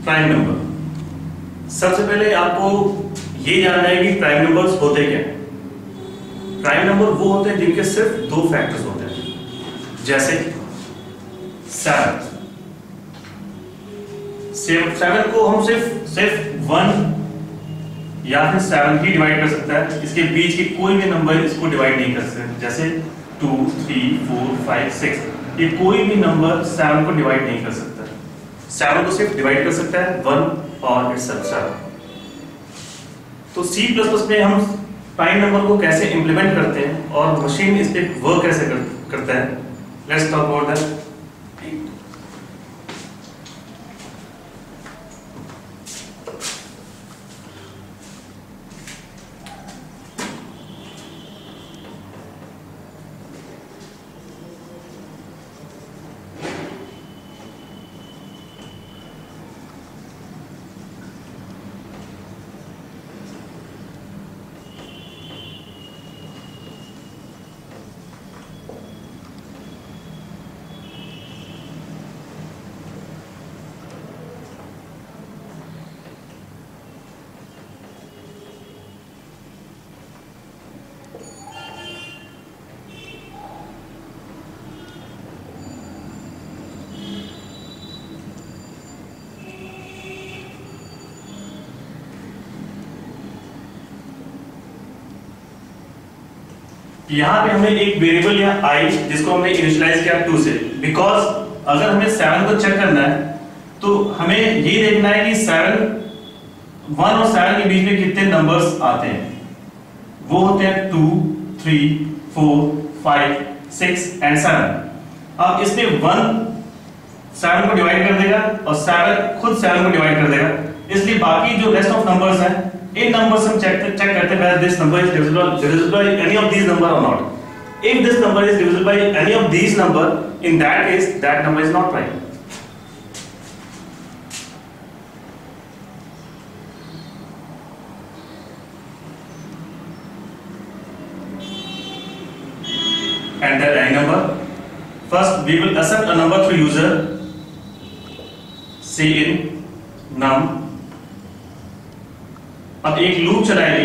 Prime number. सबसे पहले आपको ये जानना है कि प्राइम नंबर्स होते क्या हैं। प्राइम नंबर वो होते हैं जिनके सिर्फ दो फैक्टर्स होते हैं, जैसे 7 को हम सिर्फ 1 या फिर 7 ही डिवाइड कर सकता है, इसके बीच के कोई भी नंबर इसको डिवाइड नहीं कर सकते। जैसे 2, 3, 4, 5, 6, ये कोई भी नंबर 7 को डिवाइड नहीं कर सकता। 7 को सिर्फ डिवाइड कर सकता है 1 और इटसेल्फ 7। तो C++ में हम प्राइम नंबर को कैसे इंप्लीमेंट करते हैं और मशीन इस पे वर्क कैसे करता है, लेट्स टॉक अबाउट दैट। यहाँ पे हमें एक वेरिएबल या i जिसको हमने इनिशियलाइज किया 2 से, बिकॉज अगर हमें 7 को चेक करना है तो हमें ये देखना है कि 1 और 7 के बीच में कितने नंबर्स आते हैं। वो होते हैं 2, 3, 4, 5, 6 एंड 7। अब इसमें 1 7 को डिवाइड कर देगा और 7 खुद 7 को डिवाइड कर देगा, इसलिए बाकी जो रेस्ट ऑफ नंबर्स हैं इन नंबर्स हम चेक करते हैं whether this number is divisible by any of these number or not. If this number is divisible by any of these number, in that case that number is not prime. And that any number, first we will accept a number through user, say in num. अब एक loop चलाएंगे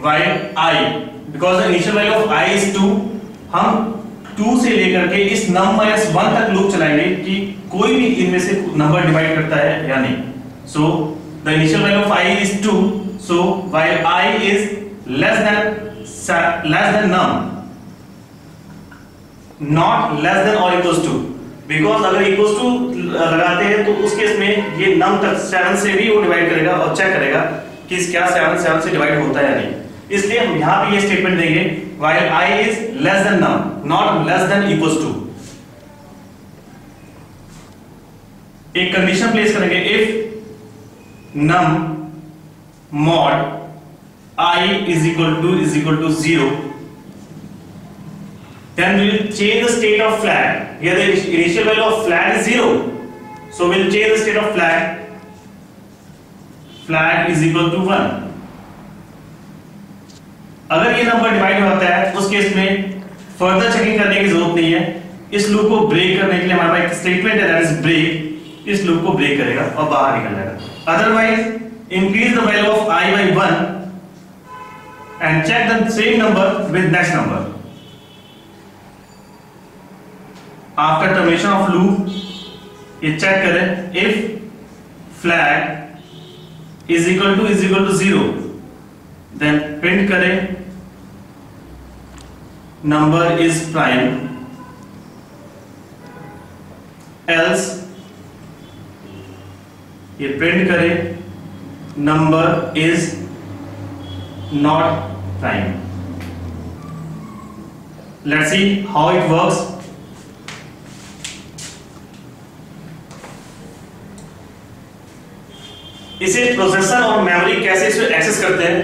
while I, because the initial value of I is 2, हम 2 से लेकर के इस num -1 तक loop चलाएंगे कि कोई भी इनमें से नंबर डिवाइड करता है या नहीं। So the initial value of I is 2, so while I is less than num, not less than or equals to, because अगर इक्वल्स टू लगाते हैं तो उस केस में ये नम तक 7 से भी वो डिवाइड करेगा और चेक करेगा कि क्या 7 से डिवाइड होता है या नहीं। इसलिए हम यहां पे ये स्टेटमेंट देंगे while I is less than num, not less than equals to। एक कंडीशन प्लेस करेंगे if num mod I is equal to 0, then we will change the state of flag. Here the initial value of flag is 0, so we will change the state of flag. Flag is equal to 1. अगर ये number divide होता है उस case में further checking करने की जरूरत नहीं है। इस लूप को ब्रेक करने के लिए हमारे पास एक स्टेटमेंट है, दैट इज ब्रेक। इस लूप को ब्रेक करेगा और बाहर निकल जाएगा। Otherwise increase the value of I by 1 and check the same number with next number. After termination of loop, ये चेक करें if flag is equal to 0, then print करें number is prime, else ये print करें number is not prime. Let's see how it works. इसे processor और memory कैसे इसे access करते हैं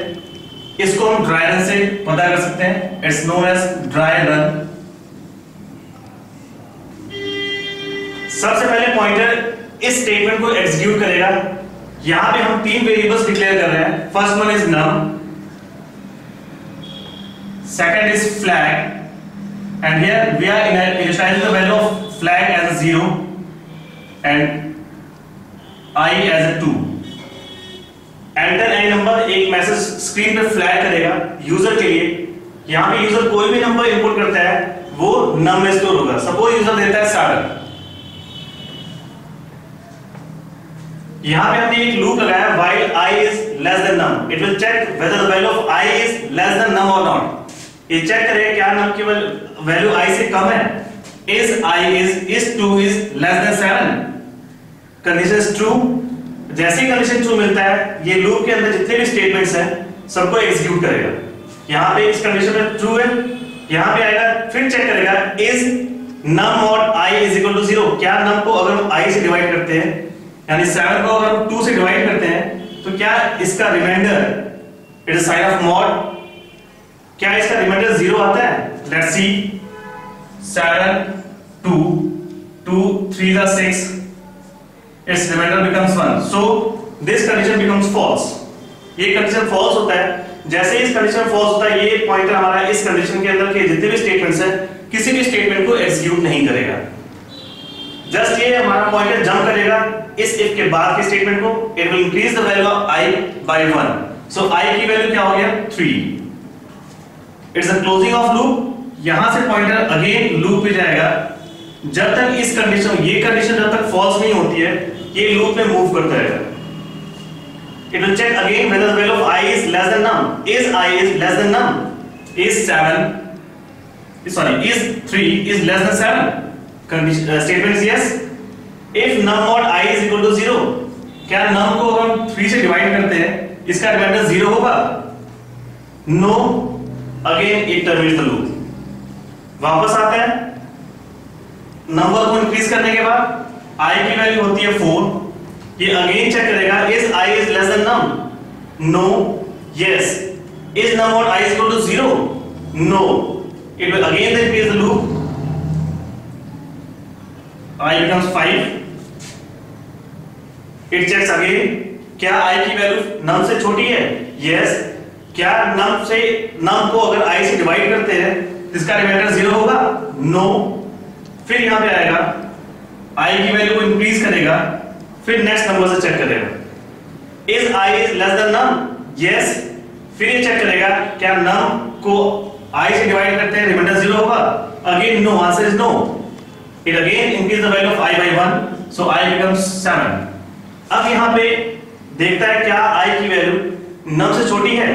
इसको हम ड्राई रन से पता कर सकते हैं। It's known as dry run. सबसे पहले पॉइंटर इस स्टेटमेंट को एग्जीक्यूट करेगा। यहां पे हम 3 वेरिएबल्स डिक्लेयर कर रहे हैं। First one is num, second is flag, and here we are initializing the value of flag as 0, and I as a 2. Enter any number, एक मैसेज स्क्रीन पे फ्लैग करेगा यूजर के लिए। यहां पे यूजर कोई भी नंबर इनपुट करता है वो नम में स्टोर होगा। सपोज यूजर देता है 7, यहां पे हमने एक लूप लगाया while I is less than num, it will check whether the value of I is less than num or not। ये चेक करेगा क्या num की वैल्यू I से कम है। is 2 is less than 7, condition is true. जैसे ही condition true मिलता है ये लूप के अंदर जितने भी स्टेटमेंट्स हैं सबको एग्जीक्यूट करेगा। यहां पे इस कंडीशन में ट्रू है, यहां पे आएगा फिर चेक करेगा is num mod I is equal to 0, क्या num को अगर हम I से डिवाइड करते हैं यानी 7 को अगर हम 2 से डिवाइड करते हैं तो क्या इसका remainder it is sign of mod, क्या इसका रिमाइंडर 0 आता है? Let's see 7 2 2 3 is 6, its remainder becomes 1, so this condition becomes false। ये कंडीशन false होता है। जैसे इस कंडीशन false होता है ये पॉइंटर हमारा इस कंडीशन के अंदर के जितने भी स्टेटमेंट्स हैं किसी भी स्टेटमेंट को एग्जीक्यूट नहीं करेगा। जस्ट ये हमारा पॉइंटर जंप करेगा इस इफ के बाद के स्टेटमेंट को, it will increase the value of I by 1, so I की वैल्यू क्या हो गया 3। It's a closing of loop. यहां से पॉइंटर अगेन लूप पे जाएगा जब तक इस कंडीशन ये कंडीशन जब तक फॉल्स नहीं होती है ये लूप में मूव करता रहेगा। It will check again whether the value of I is less than num, is I is less than num, is 3 is less than 7, condition statement is yes। if num mod I is equal to 0, क्या num को हम 3 से divide करते हैं इसका remainder 0 होगा? No, again it terminates the loop. वापस आता है नंबर को इंक्रीज करने के बाद I की वैल्यू होती है 4, ये अगेन चेक करेगा is I is less than num, no, yes, is num mod I is equal to 0, no, it will again increase the loop, I becomes 5, it checks again क्या I की value num से छोटी है? yes, क्या num को अगर I से divide करते हैं इसका रिमाइंडर 0 होगा? no, फिर यहां पे आएगा I की वैल्यू को इंक्रीज करेगा फिर नेक्स्ट नंबर से चेक करेगा is I is less than num, yes, फिर ये चेक करेगा क्या num को I से डिवाइड करते हैं रिमाइंडर 0 होगा? Again no, answer is no, it again increase the value of I by 1, so I becomes 7। अब यहां पे देखता है क्या I की वैल्यू num से छोटी है,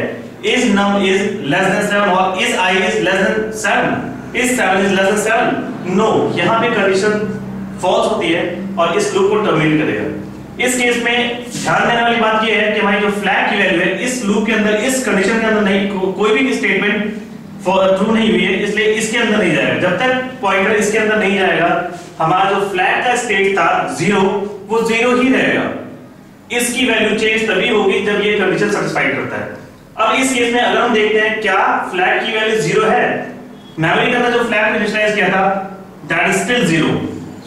is num is less than 7 और is I is less than 7, is 7 is less than 7, no, यहां पे कंडीशन फॉल्स होती है और इस लूप को टर्मिनेट करेगा। इस केस में ध्यान देने वाली बात यह है कि हमारी जो फ्लैग की वैल्यू है इस लूप के अंदर इस कंडीशन के अंदर नहीं, कोई भी स्टेटमेंट ट्रू नहीं हुई है इसलिए इसके अंदर नहीं जाएगा। जब तक पॉइंटर इसके अंदर नहीं जाएगा हमारा जो फ्लैग का स्टेट था 0 वो 0 ही रहेगा। इसकी वैल्यू चेंज तभी होगी जब ये कंडीशन सेटिस्फाइड करता है। अब इस केस में अगर हम देखते हैं क्या फ्लैग की वैल्यू 0 है, मेमोरी के अंदर जो फ्लैग में इनिशियलाइज किया था that is still 0,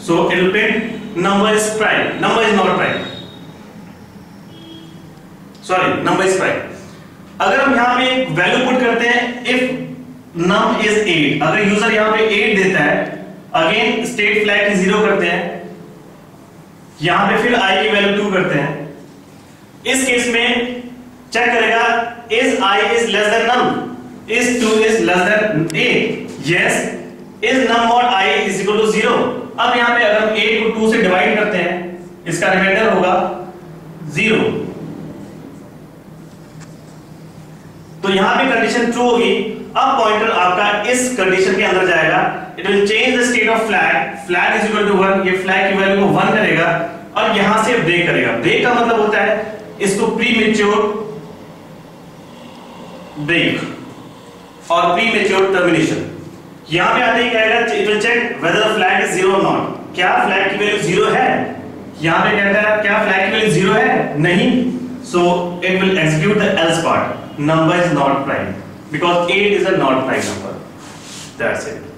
so it will print number is prime, number is not prime, sorry number is prime। अगर हम यहां पे एक वैल्यू पुट करते हैं if num is 8, अगर यूजर यहां पे 8 देता है अगेन स्टेट फ्लैग की 0 करते हैं, यहां पे फिर I की वैल्यू 2 करते हैं, इस केस में चेक करेगा is I is less than num, is 2 is less than 8, yes, is num mod I is equal to 0। अब यहां पे अगर हम 8 को 2 से डिवाइड करते हैं इसका रिमाइंडर होगा 0, तो यहां पे कंडीशन ट्रू होगी। अब पॉइंटर आपका इस कंडीशन के अंदर जाएगा, it will change the state of flag, flag is equal to 1, ये फ्लैग की वैल्यू को 1 करेगा और यहां से ब्रेक करेगा। ब्रेक का मतलब होता है इसको प्रीमेच्योर ब्रेक और प्रीमेच्योर टर्मिनेशन। यहां पे आते ही क्या आएगा, it will check whether the flag is 0 और नॉट, क्या फ्लैग की वैल्यू 0 है? यहां पे कहता है क्या फ्लैग की वैल्यू 0 है? नहीं, so it will execute the else part, number is not prime because 8 is a not prime number, that's it।